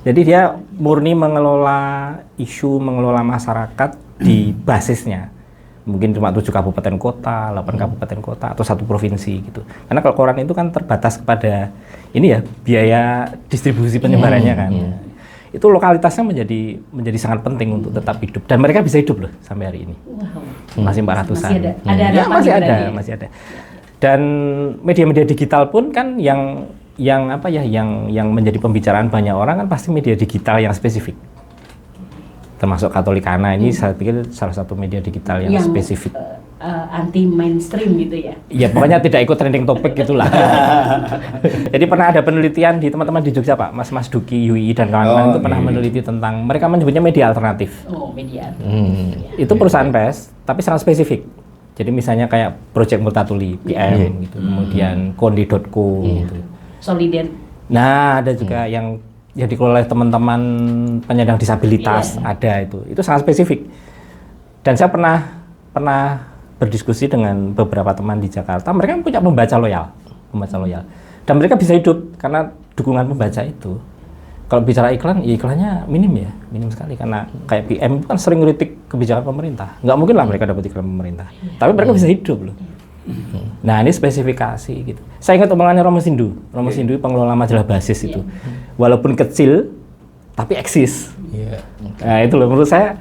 Jadi dia murni mengelola isu, mengelola masyarakat di basisnya. Mungkin cuma 7 kabupaten kota, 8 kabupaten kota, atau 1 provinsi gitu. Karena kalau koran itu kan terbatas kepada ini ya, biaya distribusi penyebarannya kan. Itu lokalitasnya menjadi sangat penting untuk tetap hidup. Dan mereka bisa hidup loh sampai hari ini. Masih 400-an. Masih ada. Masih ada. Dan media-media digital pun kan yang menjadi pembicaraan banyak orang kan pasti media digital yang spesifik. Termasuk Katolikana ini saya pikir salah satu media digital yang spesifik. Anti mainstream gitu ya. Ya pokoknya tidak ikut trending topik gitulah. Jadi pernah ada penelitian di teman-teman di Jogja Pak, Mas Duki, UI dan kawan-kawan itu pernah meneliti tentang, mereka menyebutnya media alternatif. Oh, media. Itu perusahaan pers, tapi sangat spesifik. Jadi misalnya kayak Project Multatuli, PM gitu, kemudian Kondi.co gitu. Solider. Nah, ada juga yang dikelola oleh teman-teman penyandang disabilitas, ada itu sangat spesifik. Dan saya pernah berdiskusi dengan beberapa teman di Jakarta, mereka punya pembaca loyal, dan mereka bisa hidup karena dukungan pembaca itu. Kalau bicara iklan, ya iklannya minim sekali, karena kayak PM itu kan sering kritik kebijakan pemerintah, nggak mungkin lah mereka dapat iklan pemerintah, tapi mereka bisa hidup loh. Nah ini spesifikasi gitu. Saya ingat omongannya Romo Sindu pengelola majalah Basis itu, walaupun kecil tapi eksis. Nah itu loh menurut saya.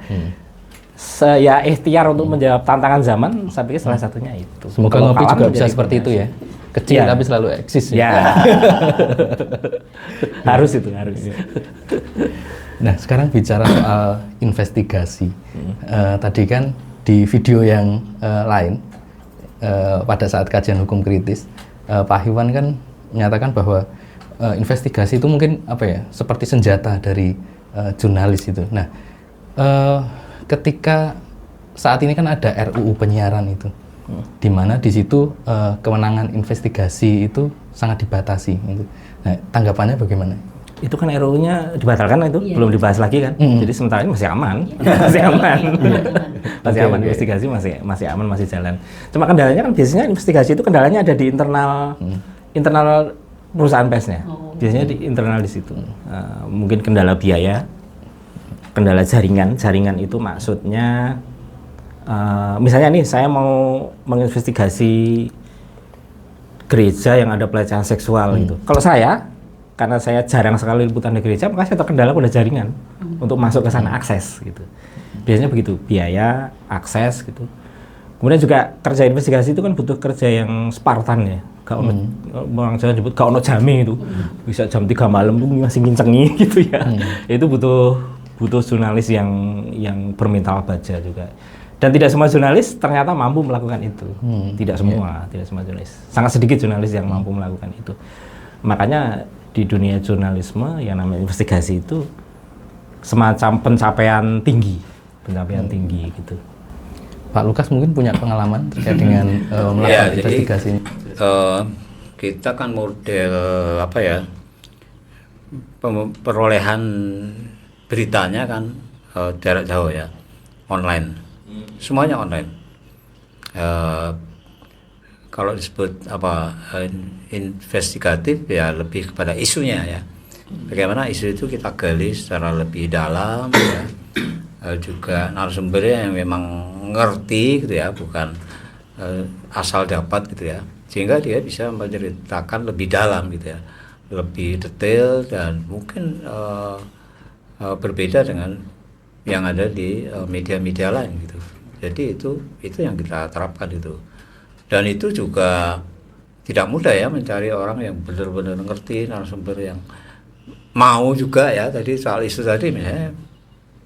Saya ikhtiar untuk menjawab tantangan zaman, saya pikir salah satunya itu. Semoga ngopi juga bisa seperti itu ya. Kecil tapi selalu eksis ya. harus. Nah, sekarang bicara soal investigasi. Tadi kan di video yang lain pada saat kajian hukum kritis, Pak Iwan kan menyatakan bahwa investigasi itu mungkin seperti senjata dari jurnalis itu. Nah, ketika saat ini kan ada RUU penyiaran itu, di mana di situ kewenangan investigasi itu sangat dibatasi. Gitu. Nah, tanggapannya bagaimana? Itu kan RUU-nya dibatalkan itu, belum dibahas lagi kan. Jadi sementara ini masih aman, masih aman. Investigasi masih aman, masih jalan. Cuma kendalanya kan biasanya investigasi itu kendalanya ada di internal perusahaan persnya. Biasanya di internal di situ. Mungkin kendala biaya. Kendala jaringan itu maksudnya misalnya nih saya mau menginvestigasi gereja yang ada pelecehan seksual gitu. Kalau karena saya jarang sekali liputan di gereja, maka saya terkendala pada jaringan untuk masuk ke sana, akses gitu. Biasanya begitu, biaya, akses gitu. Kemudian juga kerja investigasi itu kan butuh kerja yang Spartan ya. gak ono orang Jawa nyebut gak ono jame itu. Bisa jam 3 malam tuh masih ngincengi gitu ya. Itu butuh jurnalis yang bermental baja juga. Dan tidak semua jurnalis ternyata mampu melakukan itu. Tidak semua jurnalis. Sangat sedikit jurnalis yang mampu melakukan itu. Makanya di dunia jurnalisme yang namanya investigasi itu semacam pencapaian tinggi gitu. Pak Lukas mungkin punya pengalaman terkait dengan melakukan investigasi. Kita kan model apa ya, perolehan beritanya kan jarak jauh ya, online. Semuanya online. Kalau disebut investigatif ya lebih kepada isunya ya. Bagaimana isu itu kita gali secara lebih dalam ya. Juga narasumbernya yang memang ngerti gitu ya, bukan asal dapat gitu ya. Sehingga dia bisa menceritakan lebih dalam gitu ya. Lebih detail dan mungkin berbeda dengan yang ada di media-media lain gitu. Jadi itu yang kita terapkan itu. Dan itu juga tidak mudah ya mencari orang yang benar-benar ngerti, narasumber yang mau juga ya. Tadi soal isu tadi misalnya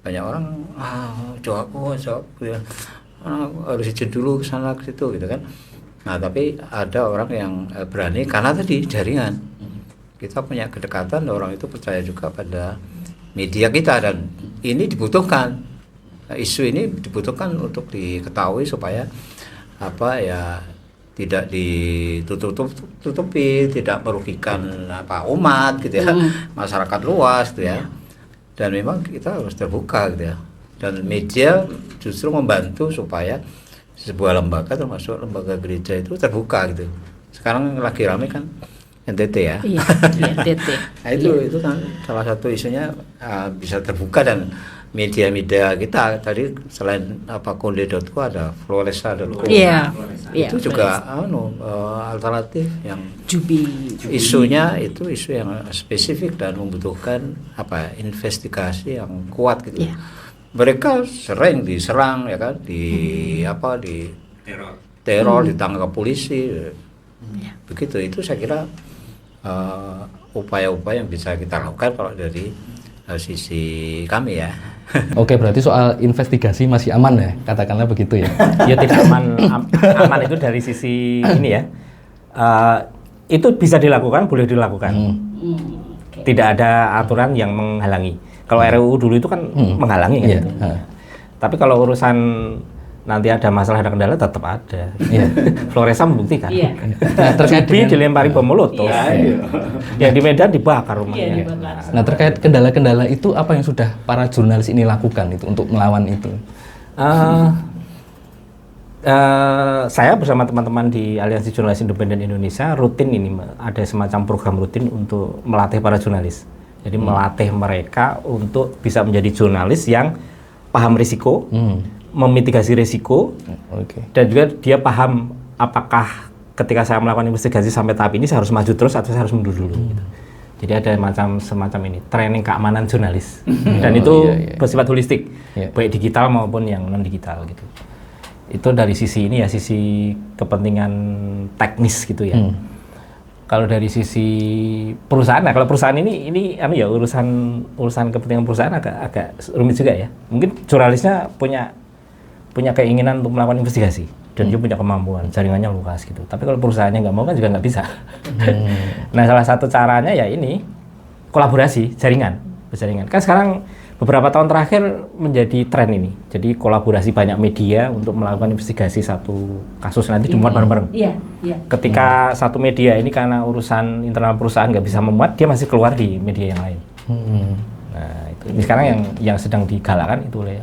banyak orang jawab ya. Harus izin dulu ke sana ke situ gitu kan. Nah, tapi ada orang yang berani karena tadi jaringan. Kita punya kedekatan, orang itu percaya juga pada media kita dan ini dibutuhkan. Isu ini dibutuhkan untuk diketahui supaya tidak ditutupi, tidak merugikan umat gitu ya, masyarakat luas gitu ya. Dan memang kita harus terbuka gitu ya. Dan media justru membantu supaya sebuah lembaga termasuk lembaga gereja itu terbuka gitu. Sekarang lagi ramai kan NTT ya. Iya, NTT. Nah, itu kan salah satu isunya bisa terbuka dan media-media kita tadi selain konde.co ada floresa.co. Iya. Itu juga alternatif yang Jubi. isunya itu isu yang spesifik dan membutuhkan investigasi yang kuat gitu. Iya. Mereka sering diserang ya kan teror ditangkap polisi. Begitu itu saya kira upaya-upaya yang bisa kita lakukan kalau dari sisi kami ya. Oke, berarti soal investigasi masih aman ya, katakanlah begitu ya. Ya tidak aman itu dari sisi ini ya. Itu bisa dilakukan, boleh dilakukan. Tidak ada aturan yang menghalangi. Kalau RUU dulu itu kan menghalangi kan itu. Tapi kalau urusan nanti ada masalah, ada kendala, tetap ada. Floresa membuktikan. Nah, terkait Jubi dilempari bom molotov. Ya di Medan dibakar rumahnya. Nah, terkait kendala-kendala itu apa yang sudah para jurnalis ini lakukan itu untuk melawan itu? Saya bersama teman-teman di Aliansi Jurnalis Independen Indonesia rutin ini ada semacam program rutin untuk melatih para jurnalis. Jadi melatih mereka untuk bisa menjadi jurnalis yang paham risiko, memitigasi risiko, dan juga dia paham apakah ketika saya melakukan investigasi sampai tahap ini saya harus maju terus atau saya harus mundur dulu. Gitu. Jadi ada semacam ini training keamanan jurnalis, dan itu bersifat holistik, baik digital maupun yang non digital gitu. Itu dari sisi ini ya, sisi kepentingan teknis gitu ya. Kalau dari sisi perusahaan, nah kalau perusahaan ini ya urusan kepentingan perusahaan agak rumit juga ya. Mungkin jurnalisnya punya keinginan untuk melakukan investigasi dan dia punya kemampuan, jaringannya luas gitu. Tapi kalau perusahaannya nggak mau kan juga nggak bisa. Nah, salah satu caranya ya ini kolaborasi, berjaringan. Kan sekarang beberapa tahun terakhir menjadi tren ini. Jadi kolaborasi banyak media untuk melakukan investigasi satu kasus nanti dimuat bareng-bareng. Ketika satu media ini karena urusan internal perusahaan nggak bisa memuat, dia masih keluar di media yang lain. Nah, itu ini sekarang yang sedang digalakkan itu oleh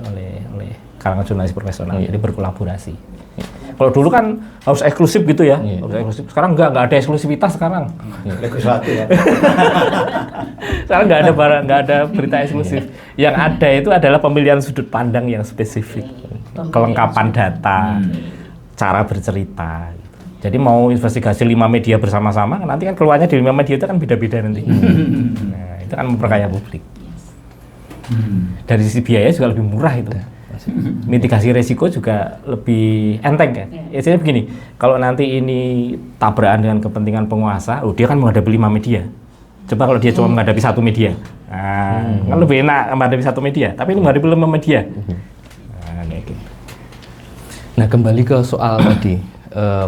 kalangan jurnalis profesional, jadi berkolaborasi. Kalau dulu kan harus eksklusif gitu ya, harus eksklusif. Sekarang nggak ada eksklusivitas sekarang. Sesuatu ya. Sekarang nggak ada berita eksklusif. Yang ada itu adalah pemilihan sudut pandang yang spesifik, kelengkapan data, cara bercerita. Jadi mau investigasi 5 media bersama-sama, nanti kan keluarnya di 5 media itu kan beda-beda nanti. Nah, itu kan memperkaya publik. Dari sisi biaya juga lebih murah itu. Mitigasi resiko juga lebih enteng kan. Istilahnya begini, kalau nanti ini tabrakan dengan kepentingan penguasa, dia kan menghadapi 5 media. Coba kalau dia cuma menghadapi 1 media, kan lebih enak menghadapi 1 media. Tapi ini menghadapi 5 media. Nah, kembali ke soal tadi,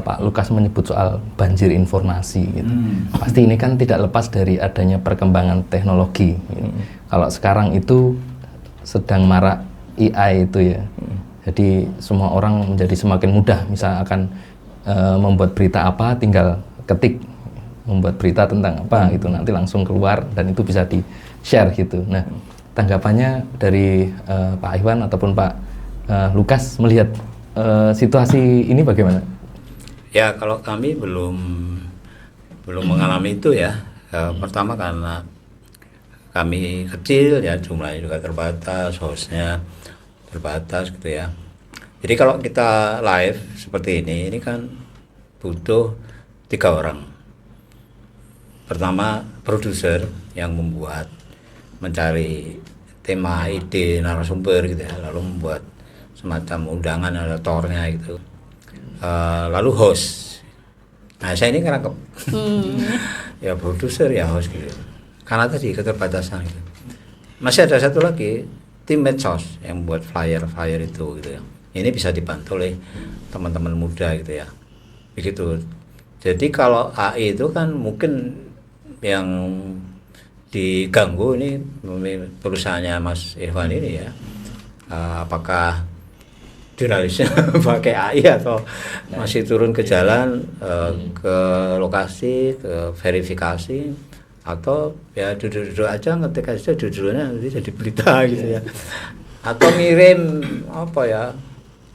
Pak Lukas menyebut soal banjir informasi gitu. Pasti ini kan tidak lepas dari adanya perkembangan teknologi gitu. Kalau sekarang itu sedang marak AI itu ya. Jadi semua orang menjadi semakin mudah, misal akan membuat berita apa, tinggal ketik membuat berita tentang apa itu nanti langsung keluar dan itu bisa di-share gitu. Nah, tanggapannya dari Pak Iwan ataupun Pak Lukas melihat situasi ini bagaimana? Ya, kalau kami belum mengalami itu ya. Pertama karena kami kecil ya, jumlahnya juga terbatas, hostnya terbatas gitu ya. Jadi kalau kita live seperti ini kan butuh 3 orang. Pertama produser yang mencari tema, ide, narasumber gitu ya, lalu membuat semacam undangan oratornya gitu. Lalu host. Nah, saya ini ngerangkep. Ya produser ya host gitu. Karena tadi keterbatasan gitu. Masih ada satu lagi tim medsos yang buat flyer itu gitu ya. Ini bisa dibantu oleh teman-teman muda gitu ya. Begitu. Jadi kalau AI itu kan mungkin yang diganggu ini perusahaannya Mas Irfan ini ya. Apakah jurnalisnya pakai AI atau masih turun ke jalan, ke lokasi, ke verifikasi, atau ya duduk-duduk aja ngetik aja judulnya nanti jadi berita gitu ya, atau ngirim apa ya,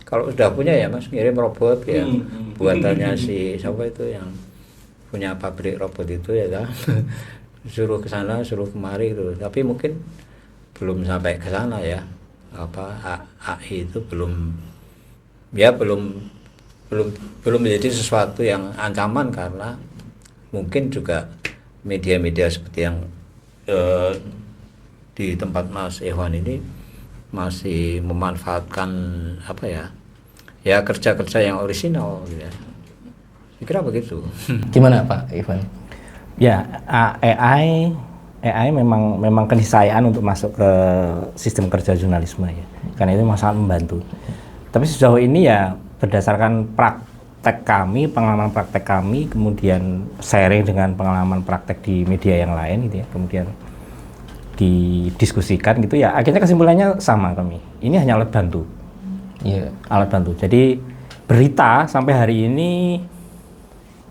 kalau sudah punya ya Mas, ngirim robot ya buatannya si siapa itu yang punya pabrik robot itu ya kan. Suruh ke sana suruh kemari gitu, tapi mungkin belum sampai ke sana ya. AI itu belum menjadi sesuatu yang ancaman, karena mungkin juga media-media seperti yang di tempat Mas Ewan ini masih memanfaatkan kerja-kerja yang orisinal gitu ya. Saya kira begitu. Gimana Pak Ivan? Ya, AI memang keniscayaan untuk masuk ke sistem kerja jurnalisme ya, karena itu sangat membantu. Tapi sejauh ini ya berdasarkan pengalaman praktek kami, kemudian sharing dengan pengalaman praktek di media yang lain gitu ya, kemudian didiskusikan gitu ya, akhirnya kesimpulannya sama kami. Ini hanya alat bantu. Iya. Alat bantu. Jadi berita sampai hari ini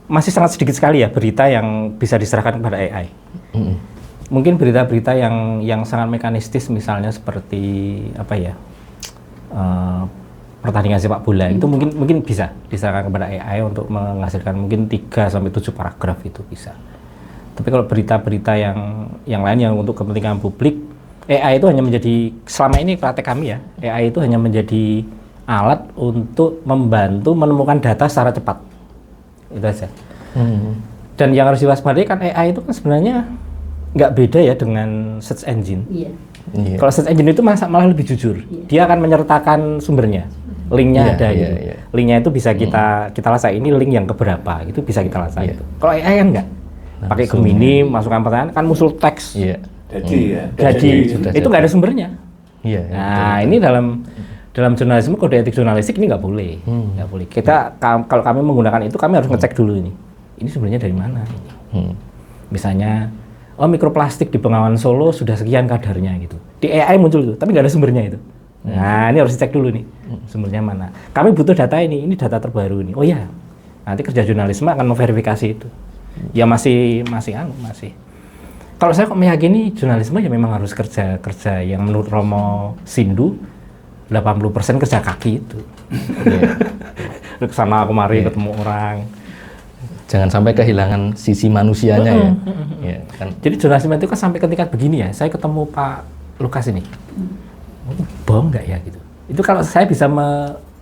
masih sangat sedikit sekali ya berita yang bisa diserahkan kepada AI. Mungkin berita-berita yang sangat mekanistis, misalnya seperti pertandingan sepak bola itu mungkin bisa diserahkan kepada AI untuk menghasilkan mungkin 3-7 paragraf, itu bisa. Tapi kalau berita-berita yang lain yang untuk kepentingan publik, AI itu hanya menjadi, selama ini praktek kami ya, AI itu hanya menjadi alat untuk membantu menemukan data secara cepat. Itu aja. Dan yang harus diwaspadai kan AI itu kan sebenarnya nggak beda ya dengan search engine. Iya. Kalau search engine itu malah lebih jujur. Dia akan menyertakan sumbernya, linknya ada gitu. Linknya itu bisa kita lasai, ini link yang keberapa, itu bisa kita lasai. Gitu. Kalau AI kan nggak, pakai Gemini, masukkan pertanyaan kan muncul teks. Jadi itu nggak ada sumbernya. Nah ini dalam jurnalisme, kode etik jurnalistik ini nggak boleh. Nggak boleh. Kalau kami menggunakan itu, kami harus ngecek dulu ini sumbernya dari mana. Misalnya, mikroplastik di Bengawan Solo sudah sekian kadarnya gitu. Di AI muncul itu, tapi nggak ada sumbernya itu. Nah ini harus dicek dulu nih, sumbernya mana. Kami butuh data ini data terbaru ini. Oh ya, nanti kerja jurnalisme akan memverifikasi itu. Ya masih. Kalau saya kok meyakini jurnalisme ya memang harus kerja yang menurut Romo Sindu 80% kerja kaki itu. Kesana kemari ketemu orang. Jangan sampai kehilangan sisi manusianya ya. Kan. Jadi jurnalisme itu kan sampai ke tingkat begini ya. Saya ketemu Pak Lukas ini, bohong nggak ya gitu. Itu kalau saya bisa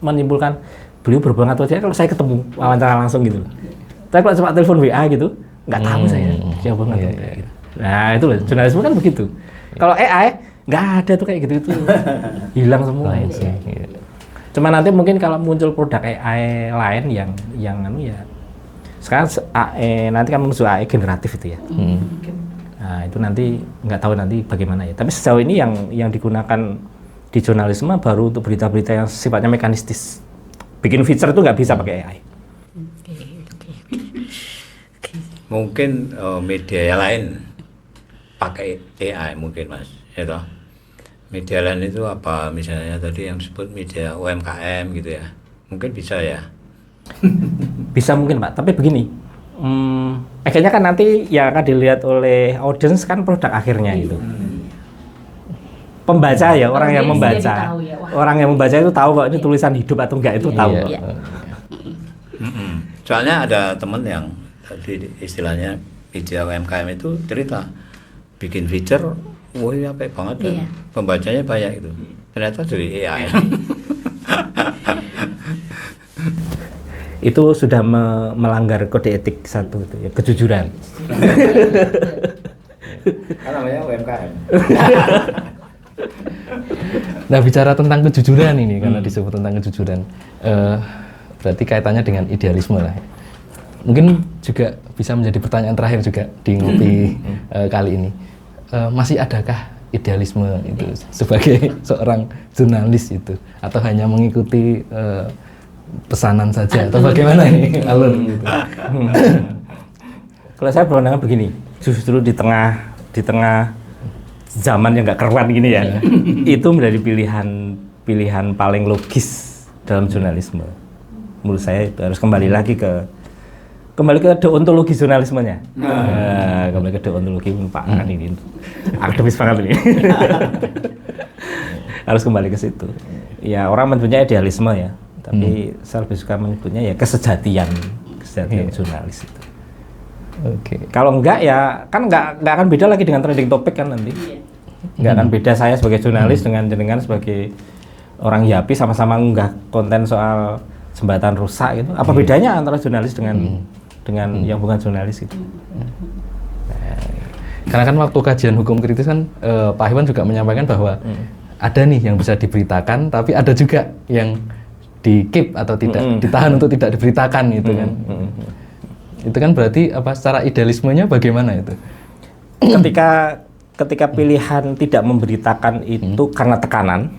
menyimpulkan beliau berbohong atau tidak kalau saya ketemu wawancara langsung gitu. Tapi kalau cuma telepon WA gitu, nggak tahu saya dia bohong atau tidak. Gitu. Nah itu loh, jurnalisme kan begitu. Kalau AI nggak ada tuh kayak gitu itu hilang semua. Lain sih. Iya. Cuma nanti mungkin kalau muncul produk AI lain yang anu ya, sekarang AI nanti kan menuju AI generatif itu ya. Nah itu nanti nggak tahu nanti bagaimana ya. Tapi sejauh ini yang digunakan di jurnalisme baru untuk berita-berita yang sifatnya mekanistis. Bikin feature itu nggak bisa pakai AI. Mungkin media lain pakai AI mungkin Mas, ya toh. Media lain itu apa misalnya tadi yang disebut media UMKM gitu ya, mungkin bisa ya. Bisa mungkin Pak, tapi begini, akhirnya kan nanti yang akan dilihat oleh audience kan produk akhirnya itu. Pembaca ya, orang yang Audiens jadi membaca, tahu ya, wah. orang yang membaca itu tahu kok ini tulisan hidup atau enggak itu tahu. Iya. Soalnya ada temen yang tadi istilahnya media UMKM itu cerita bikin feature, wah apik banget kan. Iya. Pembacanya banyak itu. Ternyata dari AI. Itu sudah melanggar kode etik satu itu ya, kejujuran. Kan namanya UMKM. Nah bicara tentang kejujuran ini, karena disebut tentang kejujuran, berarti kaitannya dengan idealisme lah. Mungkin juga bisa menjadi pertanyaan terakhir juga di ngopi kali ini. Masih adakah idealisme itu sebagai seorang jurnalis itu, atau hanya mengikuti pesanan saja, atau bagaimana nih alur gitu? Kalau saya berpandangan begini, justru di tengah zaman yang nggak karuan gini ya, itu menjadi pilihan paling logis dalam jurnalisme. Menurut saya itu harus kembali ke deontologi jurnalismenya. Kembali ke deontologi Pak kan ini akademis banget ini. Harus kembali ke situ. Ya orang menyebutnya idealisme ya, tapi saya lebih suka menyebutnya ya kesejatian jurnalis itu. Oke. Kalau enggak ya kan enggak akan beda lagi dengan trending topik kan nanti. Enggak akan beda saya sebagai jurnalis dengan sebagai orang Yapi sama-sama unggah konten soal jembatan rusak gitu. Apa bedanya antara jurnalis dengan yang bukan jurnalis gitu? Karena kan waktu kajian hukum kritis kan Pak Iwan juga menyampaikan bahwa ada nih yang bisa diberitakan, tapi ada juga yang di keep atau tidak ditahan untuk tidak diberitakan itu kan. Itu kan berarti apa secara idealismenya bagaimana itu? Ketika pilihan tidak memberitakan itu karena tekanan,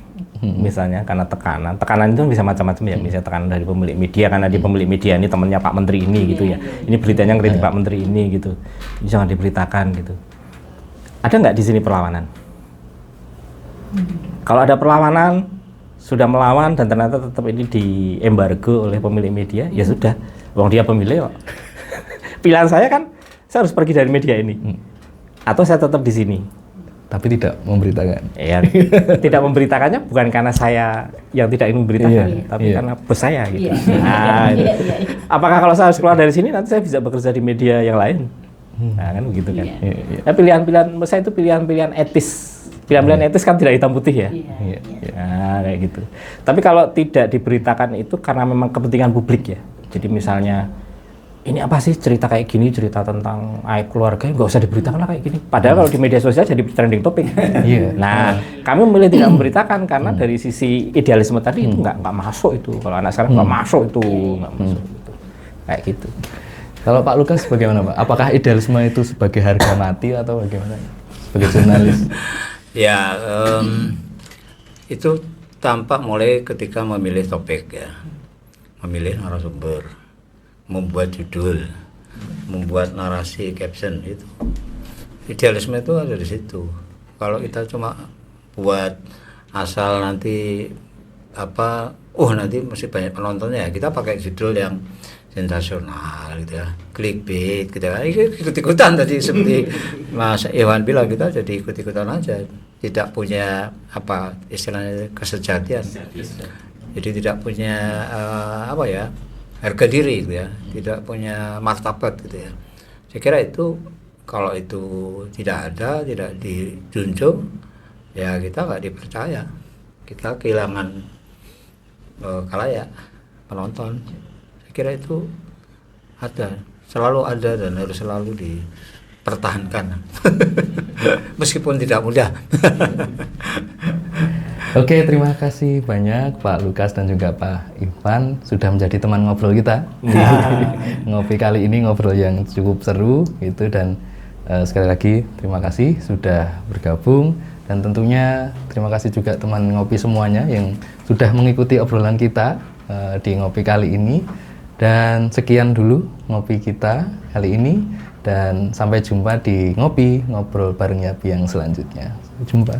misalnya karena tekanan itu bisa macam-macam ya, misalnya tekanan dari pemilik media, karena di pemilik media ini temannya Pak Menteri ini gitu ya, ini beritanya ngeritik Pak Menteri ini gitu, ini jangan diberitakan gitu. Ada nggak di sini perlawanan? Kalau ada perlawanan, sudah melawan dan ternyata tetap ini diembargo oleh pemilik media, ya sudah, wong dia pemilik kok. Pilihan saya kan, saya harus pergi dari media ini, atau saya tetap di sini. Tapi tidak memberitakan. Ya, tidak memberitakannya bukan karena saya yang tidak ingin memberitakan, tapi karena bos saya gitu. Nah, apakah kalau saya harus keluar dari sini nanti saya bisa bekerja di media yang lain? Nah, kan begitu kan. Nah, pilihan-pilihan saya itu pilihan-pilihan etis. Pilihan-pilihan etis kan tidak hitam putih ya. Nah, kayak gitu. Tapi kalau tidak diberitakan itu karena memang kepentingan publik ya. Jadi misalnya ini apa sih cerita kayak gini, cerita tentang aib keluarga, nggak usah diberitakan lah kayak gini. Padahal kalau di media sosial jadi trending topik. Nah, kami memilih tidak memberitakan karena dari sisi idealisme tadi itu nggak masuk itu. Kalau anak sekarang nggak masuk itu, nggak masuk itu. Kayak gitu. Kalau Pak Lukas bagaimana Pak? Apakah idealisme itu sebagai harga mati atau bagaimana? Sebagai jurnalis? Ya, itu tampak mulai ketika memilih topik ya, memilih narasumber, membuat judul, membuat narasi caption itu. Idealisme itu ada di situ. Kalau kita cuma buat asal nanti apa, nanti mesti banyak penontonnya, kita pakai judul yang sensasional gitu ya, clickbait gitu ya, ikut-ikutan tadi seperti Mas Iwan bilang, kita jadi ikut-ikutan aja, tidak punya apa istilahnya kesejatian, jadi tidak punya harga diri gitu ya, tidak punya martabat gitu ya. Saya kira itu kalau itu tidak ada, tidak dijunjung, ya kita nggak dipercaya, kita kehilangan khalayak penonton. Kira itu ada, selalu ada dan harus selalu pertahankan. Meskipun tidak mudah. Oke, terima kasih banyak Pak Lukas dan juga Pak Ivan sudah menjadi teman ngobrol kita. Ngopi kali ini ngobrol yang cukup seru gitu, dan sekali lagi terima kasih sudah bergabung, dan tentunya terima kasih juga teman ngopi semuanya yang sudah mengikuti obrolan kita di ngopi kali ini. Dan sekian dulu ngopi kita kali ini, dan sampai jumpa di ngobrol bareng Yapi yang selanjutnya. Sampai jumpa.